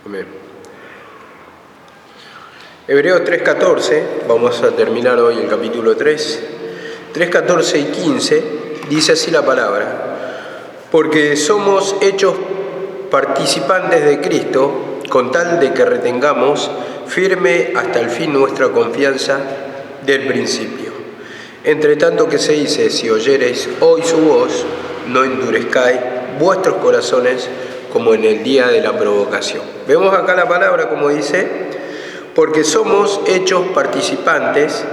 Amén. Hebreos 3:14, vamos a terminar hoy el capítulo 3. 3:14 y 15, dice así la palabra: porque somos hechos participantes de Cristo, con tal de que retengamos firme hasta el fin nuestra confianza del principio. Entre tanto que se dice, si oyereis hoy su voz, no endurezcáis vuestros corazones como en el día de la provocación. Vemos acá la palabra como dice, porque somos hechos participantes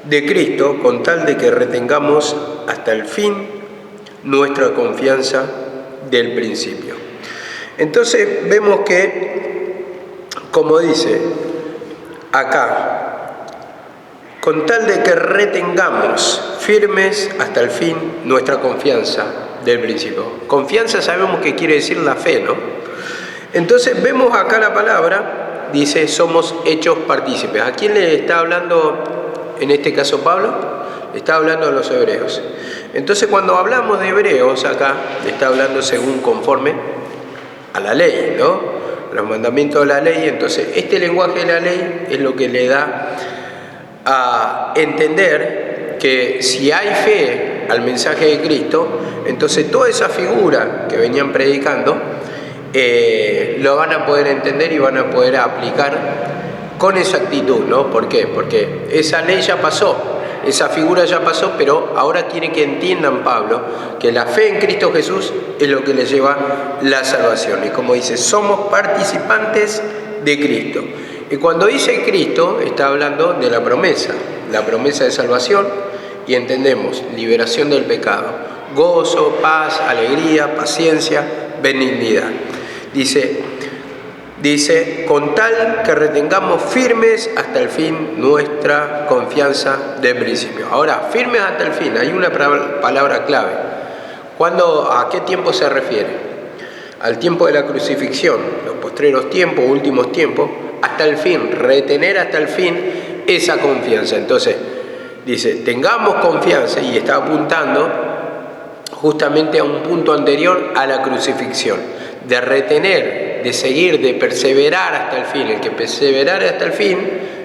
de Cristo, con tal de que retengamos hasta el fin nuestra confianza del principio. Entonces vemos que, como dice acá, con tal de que retengamos firmes hasta el fin nuestra confianza del principio. Confianza sabemos que quiere decir la fe, ¿no? Entonces vemos acá la palabra, dice, somos hechos partícipes. ¿A quién le está hablando en este caso Pablo? Le está hablando a los hebreos. Entonces cuando hablamos de hebreos acá, le está hablando según conforme a la ley, ¿no? Los mandamientos de la ley. Entonces este lenguaje de la ley es lo que le da a entender que si hay fe al mensaje de Cristo, entonces toda esa figura que venían predicando lo van a poder entender y van a poder aplicar con exactitud, ¿no? ¿Por qué? Porque esa ley ya pasó, esa figura ya pasó, pero ahora quiere que entiendan, Pablo, que la fe en Cristo Jesús es lo que les lleva la salvación. Y como dice, somos participantes de Cristo. Y cuando dice Cristo, está hablando de la promesa de salvación, y entendemos liberación del pecado, gozo, paz, alegría, paciencia, benignidad. Dice, con tal que retengamos firmes hasta el fin nuestra confianza del principio. Ahora, firmes hasta el fin, hay una palabra clave. ¿A qué tiempo se refiere? Al tiempo de la crucifixión, los postreros tiempos, últimos tiempos, hasta el fin, retener hasta el fin esa confianza. Entonces, dice, tengamos confianza, y está apuntando justamente a un punto anterior a la crucifixión, de retener, de seguir, de perseverar hasta el fin. El que perseverare hasta el fin,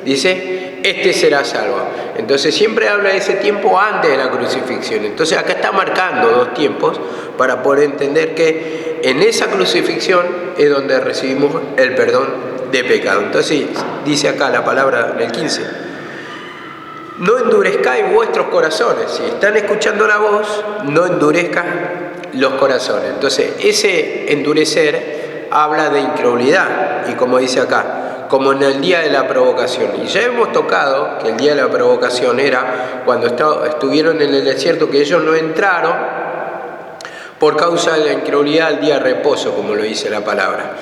dice, este será salvo. Entonces siempre habla de ese tiempo antes de la crucifixión. Entonces acá está marcando dos tiempos para poder entender que en esa crucifixión es donde recibimos el perdón de pecado. Entonces dice acá la palabra en el 15, no endurezcáis vuestros corazones. Si están escuchando la voz, no endurezcan los corazones. Entonces ese endurecer habla de incredulidad, y como dice acá, como en el día de la provocación. Y ya hemos tocado que el día de la provocación era cuando estuvieron en el desierto, que ellos no entraron por causa de la incredulidad al día de reposo, como lo dice la palabra.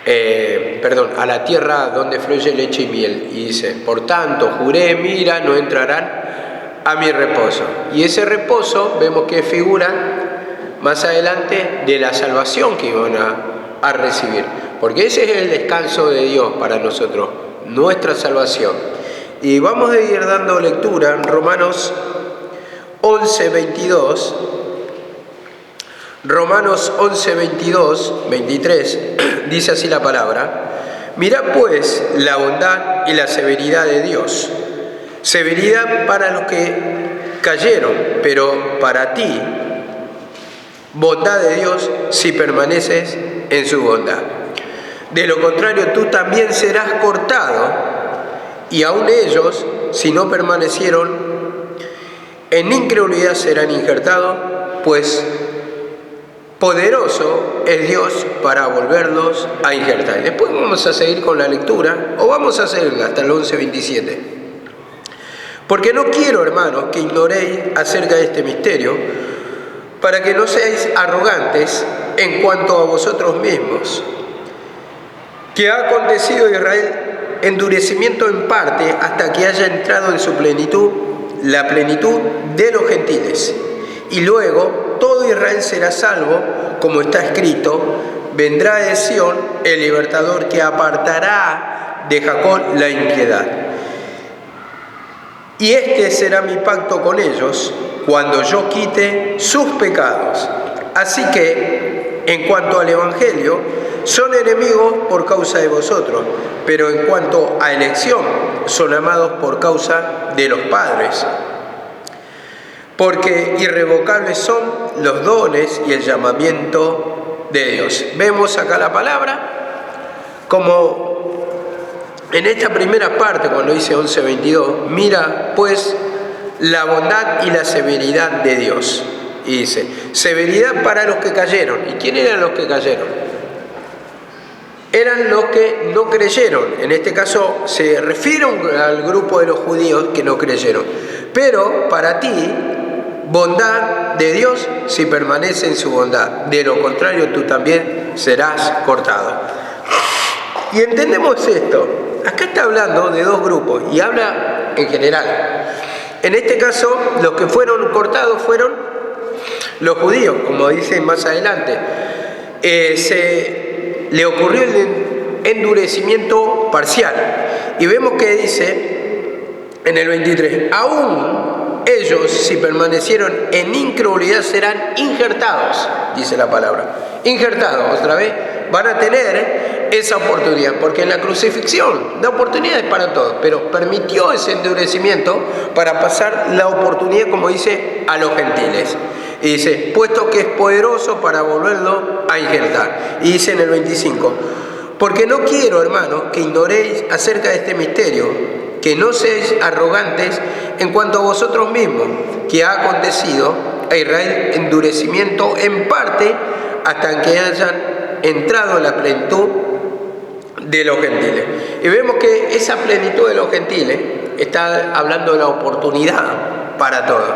A la tierra donde fluye leche y miel. Y dice, por tanto, juré, mira, no entrarán a mi reposo. Y ese reposo vemos que figura más adelante de la salvación que iban a recibir. Porque ese es el descanso de Dios para nosotros, nuestra salvación. Y vamos a ir dando lectura en Romanos 11:22. Romanos 11:22, 23, dice así la palabra: mirad pues la bondad y la severidad de Dios. Severidad para los que cayeron, pero para ti, bondad de Dios si permaneces en su bondad. De lo contrario, tú también serás cortado, y aun ellos, si no permanecieron en incredulidad, serán injertados, pues poderoso es Dios para volverlos a injertar. Y después vamos a seguir con la lectura, o vamos a seguirla hasta el 11:27. Porque no quiero, hermanos, que ignoréis acerca de este misterio, para que no seáis arrogantes en cuanto a vosotros mismos, que ha acontecido a Israel endurecimiento en parte hasta que haya entrado en su plenitud, la plenitud de los gentiles. Y luego todo Israel será salvo, como está escrito: vendrá de Sión el libertador que apartará de Jacob la impiedad. Y este será mi pacto con ellos cuando yo quite sus pecados. Así que en cuanto al Evangelio, son enemigos por causa de vosotros, pero en cuanto a elección, son amados por causa de los padres. Porque irrevocables son los dones y el llamamiento de Dios. Vemos acá la palabra como en esta primera parte, cuando dice 11:22, mira pues la bondad y la severidad de Dios. Y dice, severidad para los que cayeron. ¿Y quién eran los que cayeron? Eran los que no creyeron. En este caso se refiere al grupo de los judíos que no creyeron. Pero para ti, bondad de Dios si permanece en su bondad. De lo contrario, tú también serás cortado. Y entendemos esto. Acá está hablando de dos grupos y habla en general. En este caso, los que fueron cortados fueron los judíos, como dicen más adelante. Le ocurrió el endurecimiento parcial. Y vemos que dice en el 23, aún ellos, si permanecieron en incredulidad, serán injertados, dice la palabra. Injertados, otra vez, van a tener esa oportunidad, porque en la crucifixión da oportunidades para todos, pero permitió ese endurecimiento para pasar la oportunidad, como dice, a los gentiles. Y dice, puesto que es poderoso para volverlo a injertar. Y dice en el 25, porque no quiero, hermanos, que ignoréis acerca de este misterio, que no seáis arrogantes en cuanto a vosotros mismos, que ha acontecido a Israel endurecimiento en parte hasta que hayan entrado en la plenitud de los gentiles. Y vemos que esa plenitud de los gentiles está hablando de la oportunidad para todos.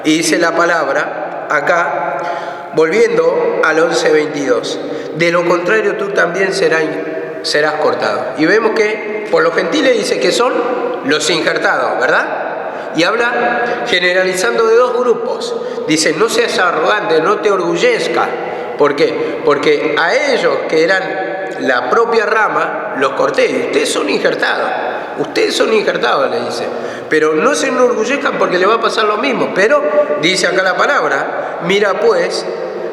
Y dice la palabra acá, volviendo al 11:22, de lo contrario tú también serás cortado. Y vemos que por los gentiles dice que son los injertados, ¿verdad? Y habla generalizando de dos grupos. Dice, no seas arrogante, no te orgullezcas. ¿Por qué? Porque a ellos que eran la propia rama, los corté. Y ustedes son injertados. Ustedes son injertados, le dice. Pero no se enorgullezcan porque le va a pasar lo mismo. Pero, dice acá la palabra, mira pues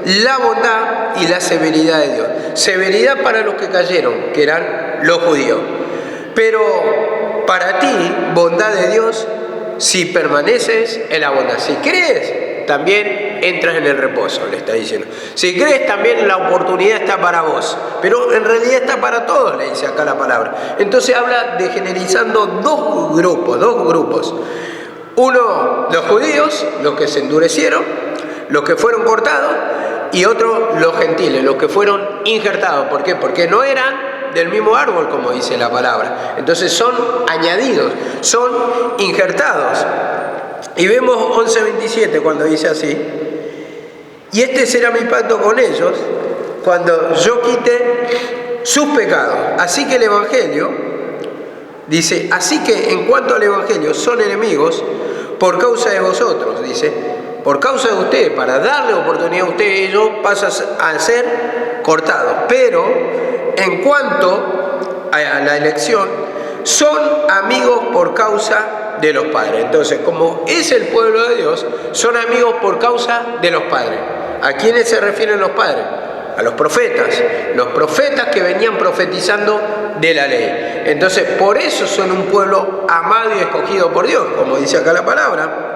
la bondad y la severidad de Dios. Severidad para los que cayeron, que eran los judíos. Pero para ti, bondad de Dios, si permaneces en la bondad. Si crees, también entras en el reposo, le está diciendo. Si crees, también la oportunidad está para vos. Pero en realidad está para todos, le dice acá la palabra. Entonces habla de generalizando dos grupos. Uno, los judíos, los que se endurecieron, los que fueron cortados, y otro, los gentiles, los que fueron injertados. ¿Por qué? Porque no eran del mismo árbol, como dice la palabra. Entonces son añadidos, son injertados. Y vemos 11:27 cuando dice así, y este será mi pacto con ellos cuando yo quite sus pecados. Así que el Evangelio, dice, así que en cuanto al Evangelio son enemigos por causa de vosotros, dice, por causa de ustedes, para darle oportunidad a ustedes, ellos pasan a ser cortados. Pero en cuanto a la elección, son amigos por causa de los padres. Entonces, como es el pueblo de Dios, son amigos por causa de los padres. ¿A quiénes se refieren los padres? A los profetas que venían profetizando de la ley. Entonces, por eso son un pueblo amado y escogido por Dios, como dice acá la palabra.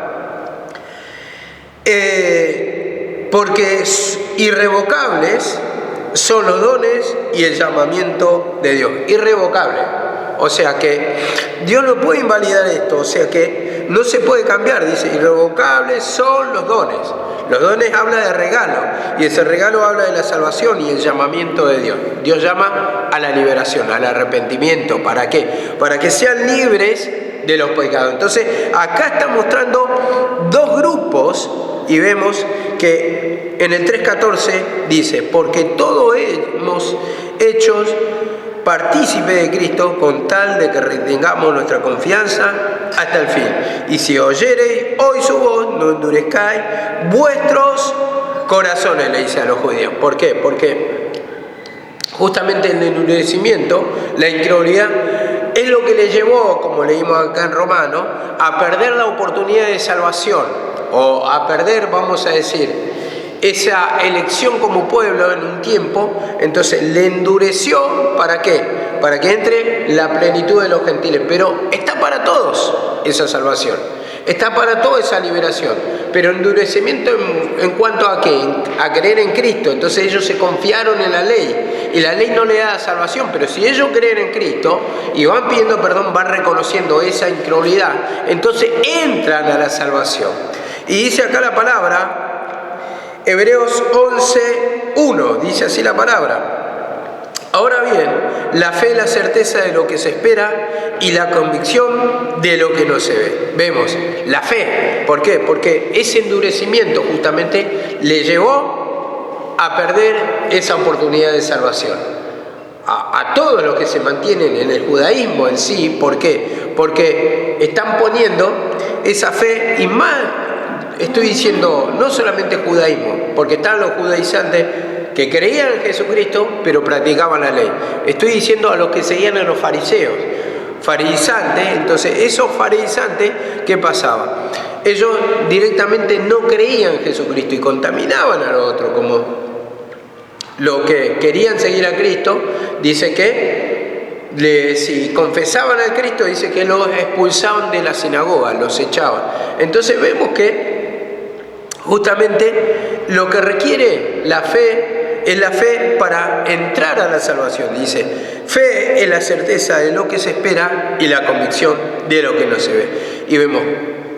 Porque irrevocables son los dones y el llamamiento de Dios. Irrevocable. O sea que Dios no puede invalidar esto. O sea que no se puede cambiar. Dice, irrevocables son los dones. Los dones habla de regalo. Y ese regalo habla de la salvación y el llamamiento de Dios. Dios llama a la liberación, al arrepentimiento. ¿Para qué? Para que sean libres de los pecados. Entonces, acá está mostrando dos grupos. Y vemos que en el 3:14 dice, porque todos hemos hechos partícipe de Cristo con tal de que retengamos nuestra confianza hasta el fin. Y si oyereis hoy su voz, no endurezcáis vuestros corazones, le dice a los judíos. ¿Por qué? Porque justamente el endurecimiento, la incredulidad, es lo que le llevó, como leímos acá en Romanos, a perder la oportunidad de salvación. O a perder, vamos a decir, esa elección como pueblo en un tiempo, entonces le endureció, ¿para qué? Para que entre la plenitud de los gentiles. Pero está para todos esa salvación, está para toda esa liberación, pero endurecimiento en cuanto a qué, a creer en Cristo. Entonces ellos se confiaron en la ley, y la ley no le da salvación, pero si ellos creen en Cristo y van pidiendo perdón, van reconociendo esa incredulidad, entonces entran a la salvación. Y dice acá la palabra, Hebreos 11:1, dice así la palabra: ahora bien, la fe es la certeza de lo que se espera y la convicción de lo que no se ve. Vemos, la fe, ¿por qué? Porque ese endurecimiento justamente le llevó a perder esa oportunidad de salvación. A todos los que se mantienen en el judaísmo en sí, ¿por qué? Porque están poniendo esa fe, y más, estoy diciendo, no solamente judaísmo, porque están los judaizantes que creían en Jesucristo, pero practicaban la ley. Estoy diciendo a los que seguían a los fariseos, farisantes. Entonces, esos farisantes, ¿qué pasaba? Ellos directamente no creían en Jesucristo y contaminaban a los otros, como los que querían seguir a Cristo. Dice que si confesaban a Cristo, dice que los expulsaban de la sinagoga, los echaban. Entonces vemos que justamente lo que requiere la fe es la fe para entrar a la salvación. Dice, fe es la certeza de lo que se espera y la convicción de lo que no se ve. Y vemos,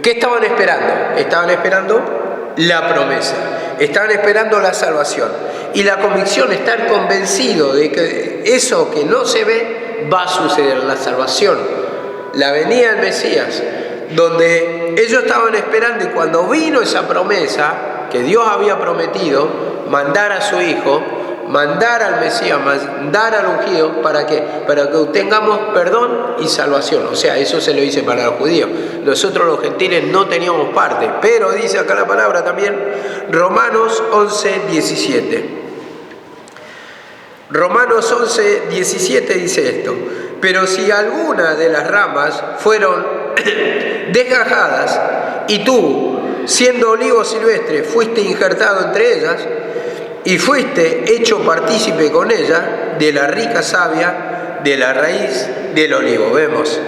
¿qué estaban esperando? Estaban esperando la promesa, estaban esperando la salvación. Y la convicción, estar convencido de que eso que no se ve va a suceder, la salvación, la venida del Mesías, donde ellos estaban esperando. Y cuando vino esa promesa que Dios había prometido, mandar a su Hijo, mandar al Mesías, mandar al ungido, ¿para qué? Para que obtengamos perdón y salvación. O sea, eso se lo dice para los judíos. Nosotros los gentiles no teníamos parte, pero dice acá la palabra también, Romanos 11:17. Romanos 11:17 dice esto: pero si alguna de las ramas fueron desgajadas, y tú, siendo olivo silvestre, fuiste injertado entre ellas, y fuiste hecho partícipe con ella de la rica savia de la raíz del olivo. Vemos,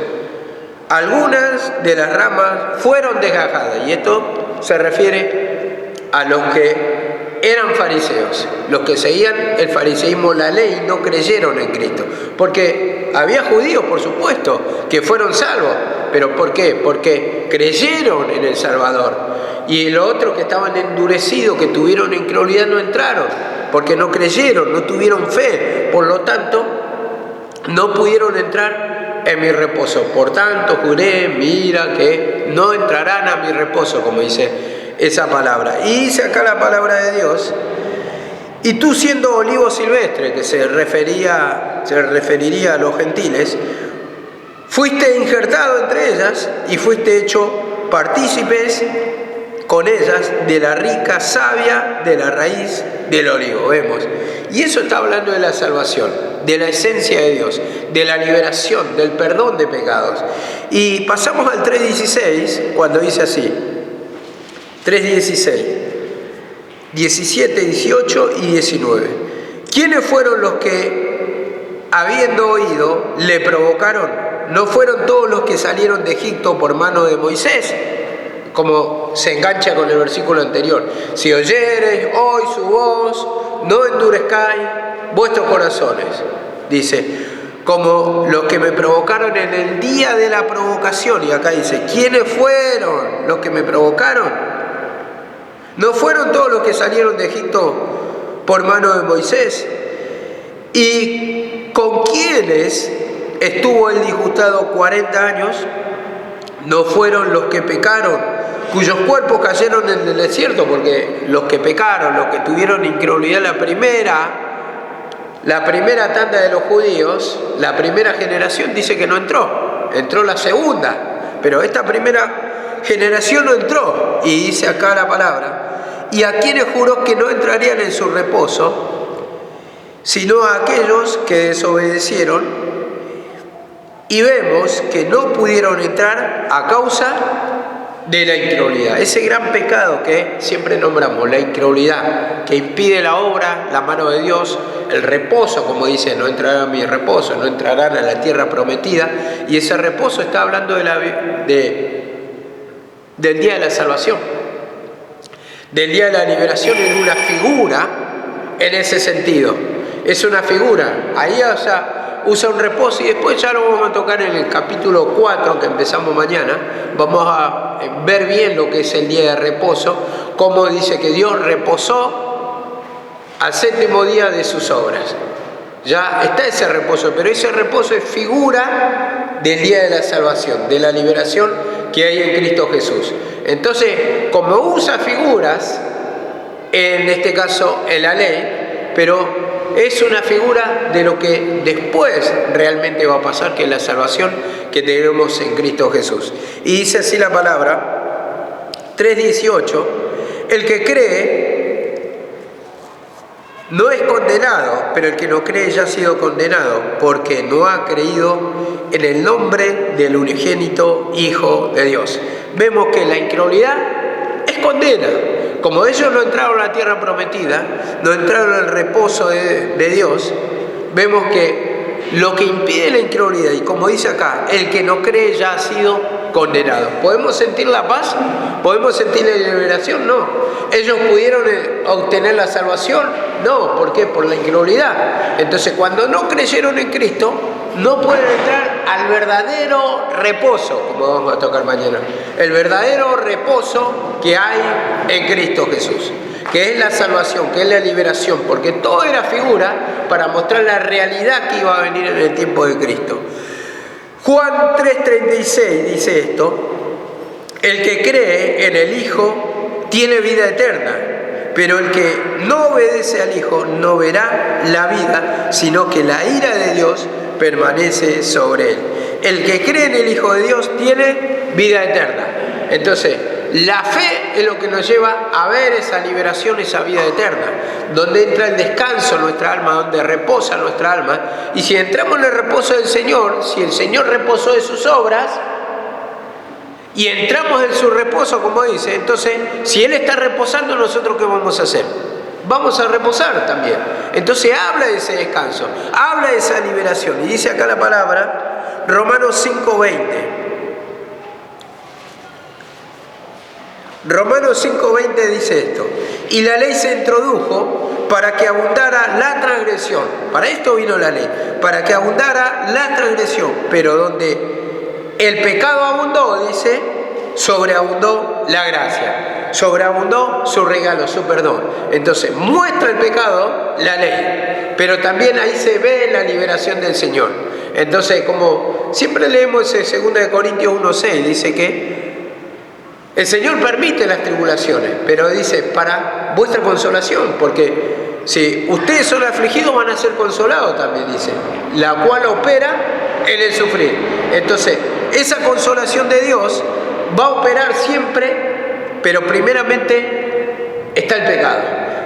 algunas de las ramas fueron desgajadas, y esto se refiere a los que eran fariseos, los que seguían el fariseísmo, la ley, no creyeron en Cristo. Porque había judíos, por supuesto, que fueron salvos. ¿Pero por qué? Porque creyeron en el Salvador. Y los otros que estaban endurecidos, que tuvieron incredulidad, no entraron, porque no creyeron, no tuvieron fe. Por lo tanto, no pudieron entrar en mi reposo. Por tanto, juré, mira, que no entrarán a mi reposo, como dice esa palabra. Y dice acá la palabra de Dios: y tú, siendo olivo silvestre, que se referiría a los gentiles, fuiste injertado entre ellas y fuiste hecho partícipes con ellas de la rica savia de la raíz del olivo. Vemos, y eso está hablando de la salvación, de la esencia de Dios, de la liberación, del perdón de pecados. Y pasamos al 3:16, cuando dice así, 3:16, 17, 18 y 19. ¿Quiénes fueron los que, habiendo oído, le provocaron? ¿No fueron todos los que salieron de Egipto por mano de Moisés? Como se engancha con el versículo anterior. Si oyereis hoy su voz, no endurezcáis vuestros corazones. Dice, como los que me provocaron en el día de la provocación. Y acá dice, ¿quiénes fueron los que me provocaron? ¿No fueron todos los que salieron de Egipto por mano de Moisés? ¿Y con quiénes estuvo él disgustado 40 años? ¿No fueron los que pecaron, cuyos cuerpos cayeron en el desierto? Porque los que pecaron, los que tuvieron incredulidad, la primera tanda de los judíos, la primera generación, dice que no entró. Entró la segunda, pero esta primera generación no entró. Y dice acá la palabra: y a quienes juró que no entrarían en su reposo, sino a aquellos que desobedecieron. Y vemos que no pudieron entrar a causa de la incredulidad. Ese gran pecado que siempre nombramos, la incredulidad, que impide la obra, la mano de Dios, el reposo, como dice, no entrarán a mi reposo, no entrarán a la tierra prometida. Y ese reposo está hablando del día de la salvación, del día de la liberación, en una figura en ese sentido. Es una figura. Ahí, o sea, usa un reposo, y después ya lo vamos a tocar en el capítulo 4 que empezamos mañana. Vamos a ver bien lo que es el día de reposo, cómo dice que Dios reposó al séptimo día de sus obras. Ya está ese reposo, pero ese reposo es figura del día de la salvación, de la liberación que hay en Cristo Jesús. Entonces, como usa figuras, en este caso en la ley, pero es una figura de lo que después realmente va a pasar, que es la salvación que tenemos en Cristo Jesús. Y dice así la palabra, 3:18, el que cree no es condenado, pero el que no cree ya ha sido condenado, porque no ha creído en el nombre del unigénito Hijo de Dios. Vemos que la incredulidad es condena. Como ellos no entraron a la tierra prometida, no entraron al reposo de Dios, vemos que lo que impide la incredulidad, y como dice acá, el que no cree ya ha sido condenado. ¿Podemos sentir la paz? ¿Podemos sentir la liberación? No. ¿Ellos pudieron obtener la salvación? No. ¿Por qué? Por la incredulidad. Entonces, cuando no creyeron en Cristo, no pueden entrar al verdadero reposo, como vamos a tocar mañana. El verdadero reposo que hay en Cristo Jesús, que es la salvación, que es la liberación, porque todo era figura para mostrar la realidad que iba a venir en el tiempo de Cristo. Juan 3:36 dice esto: el que cree en el Hijo tiene vida eterna, pero el que no obedece al Hijo no verá la vida, sino que la ira de Dios permanece sobre él. El que cree en el Hijo de Dios tiene vida eterna. Entonces, la fe es lo que nos lleva a ver esa liberación, esa vida eterna, donde entra el descanso en nuestra alma, donde reposa nuestra alma. Y si entramos en el reposo del Señor, si el Señor reposó de sus obras y entramos en su reposo, como dice, entonces, si Él está reposando, ¿nosotros qué vamos a hacer? Vamos a reposar también. Entonces habla de ese descanso, habla de esa liberación. Y dice acá la palabra, Romanos 5:20. Romanos 5:20 dice esto: y la ley se introdujo para que abundara la transgresión. Para esto vino la ley, para que abundara la transgresión. Pero donde el pecado abundó, dice, sobreabundó la gracia, sobreabundó su regalo, su perdón. Entonces muestra el pecado la ley, pero también ahí se ve la liberación del Señor. Entonces, como siempre leemos en 2 Corintios 1:6, dice que el Señor permite las tribulaciones, pero dice para vuestra consolación, porque si ustedes son afligidos van a ser consolados también, dice, la cual opera en el sufrir. Entonces, esa consolación de Dios va a operar siempre, pero primeramente está el pecado.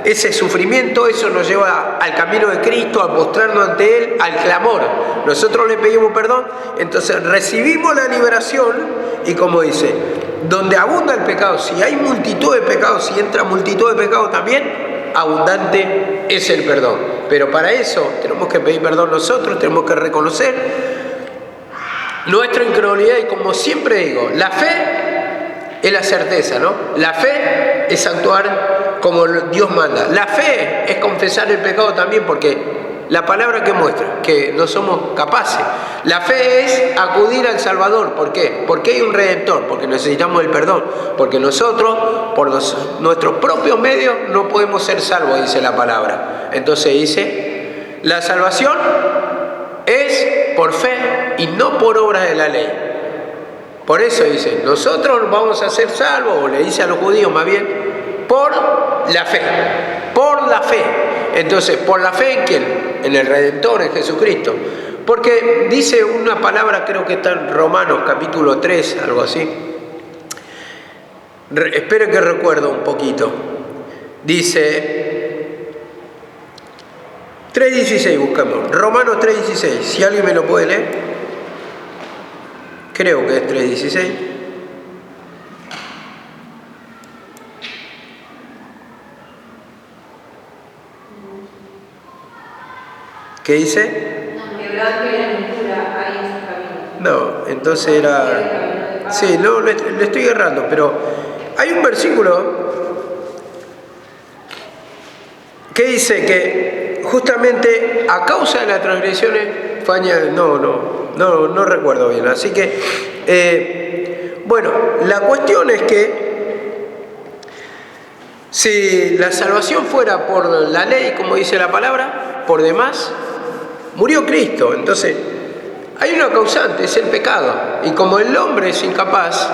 Ese sufrimiento, eso nos lleva al camino de Cristo, a postrarnos ante Él, al clamor. Nosotros le pedimos perdón, entonces recibimos la liberación, y como dice, donde abunda el pecado, si hay multitud de pecados, si entra multitud de pecados también, abundante es el perdón. Pero para eso tenemos que pedir perdón nosotros, tenemos que reconocer nuestra incredulidad, y como siempre digo, la fe es la certeza, ¿no? La fe es actuar como Dios manda. La fe es confesar el pecado también, porque la palabra que muestra que no somos capaces. La fe es acudir al Salvador. ¿Por qué? Porque hay un Redentor, porque necesitamos el perdón, porque nosotros, por nuestros propios medios, no podemos ser salvos, dice la palabra. Entonces dice, la salvación es por fe y no por obras de la ley. Por eso dice, nosotros vamos a ser salvos, o le dice a los judíos más bien, por la fe, por la fe. Entonces, ¿por la fe en quién? En el Redentor, en Jesucristo. Porque dice una palabra, creo que está en Romanos capítulo 3, algo así. Espero que recuerdo un poquito. Dice 3:16, buscamos. Romanos 3:16, si alguien me lo puede leer. Creo que es 3:16. ¿Qué dice? Quebrante y aventura hay en su camino. No, entonces era... Sí, no, le estoy errando, pero hay un versículo que dice que justamente a causa de las transgresiones fue añadido. No recuerdo bien. Así que, bueno, la cuestión es que si la salvación fuera por la ley, como dice la palabra, por demás, murió Cristo. Entonces, hay una causante, es el pecado. Y como el hombre es incapaz,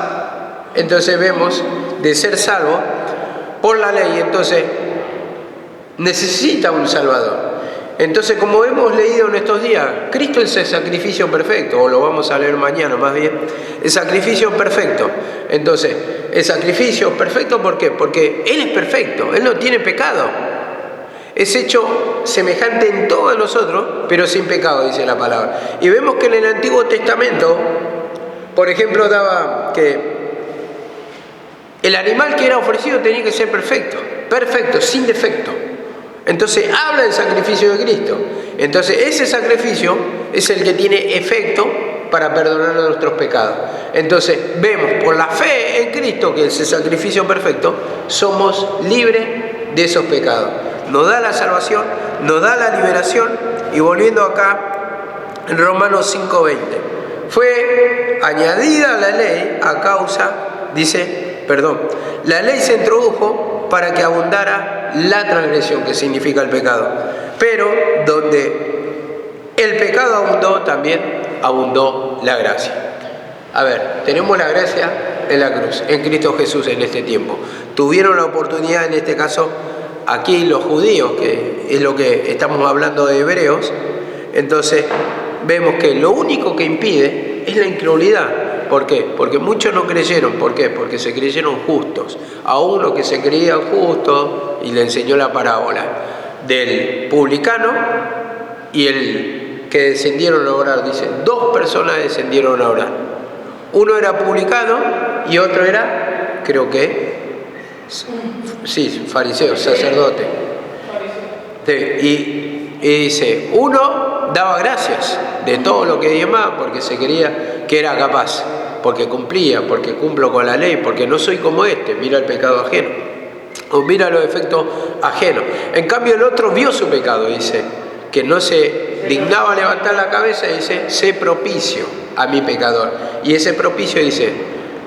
entonces vemos de ser salvo por la ley, entonces necesita un Salvador. Entonces, como hemos leído en estos días, Cristo es el sacrificio perfecto, o lo vamos a leer mañana más bien, el sacrificio perfecto. Entonces, el sacrificio perfecto, ¿por qué? Porque Él es perfecto, Él no tiene pecado. Es hecho semejante en todos nosotros, pero sin pecado, dice la palabra. Y vemos que en el Antiguo Testamento, por ejemplo, daba que el animal que era ofrecido tenía que ser perfecto, sin defecto. Entonces habla del sacrificio de Cristo. Entonces ese sacrificio es el que tiene efecto para perdonar nuestros pecados. Entonces vemos por la fe en Cristo, que es el sacrificio perfecto, somos libres de esos pecados. Nos da la salvación, nos da la liberación. Y volviendo acá en Romanos 5:20, fue añadida la ley a causa, la ley se introdujo para que abundara la transgresión, que significa el pecado. Pero donde el pecado abundó, también abundó la gracia. A ver, tenemos la gracia en la cruz, en Cristo Jesús en este tiempo. Tuvieron la oportunidad, en este caso, aquí los judíos, que es lo que estamos hablando de Hebreos. Entonces, vemos que lo único que impide es la incredulidad. ¿Por qué? Porque muchos no creyeron. ¿Por qué? Porque se creyeron justos. A uno que se creía justo y le enseñó la parábola del publicano y el que descendieron a orar. Dice, 2 personas descendieron a orar. Uno era publicano y otro era, creo que, fariseo, sacerdote. Y dice, uno daba gracias de todo lo que diezmaba porque se creía que era capaz, porque cumplía, porque cumplo con la ley, porque no soy como mira el pecado ajeno, o mira los efectos ajenos. En cambio el otro vio su pecado, dice, que no se dignaba levantar la cabeza, dice, sé propicio a mi pecador. Y ese propicio dice,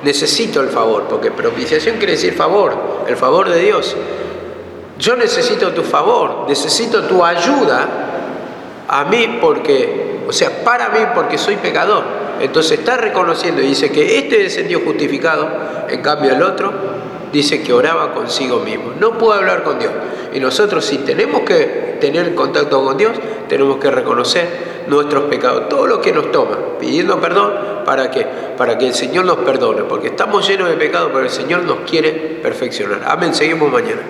necesito el favor, porque propiciación quiere decir favor, el favor de Dios. Yo necesito tu favor, necesito tu ayuda a mí para mí porque soy pecador. Entonces está reconociendo y dice que descendió justificado, en cambio el otro dice que oraba consigo mismo. No pudo hablar con Dios. Y nosotros, si tenemos que tener contacto con Dios, tenemos que reconocer nuestros pecados, todo lo que nos toma, pidiendo perdón. ¿Para qué? Para que el Señor nos perdone, porque estamos llenos de pecado, pero el Señor nos quiere perfeccionar. Amén. Seguimos mañana.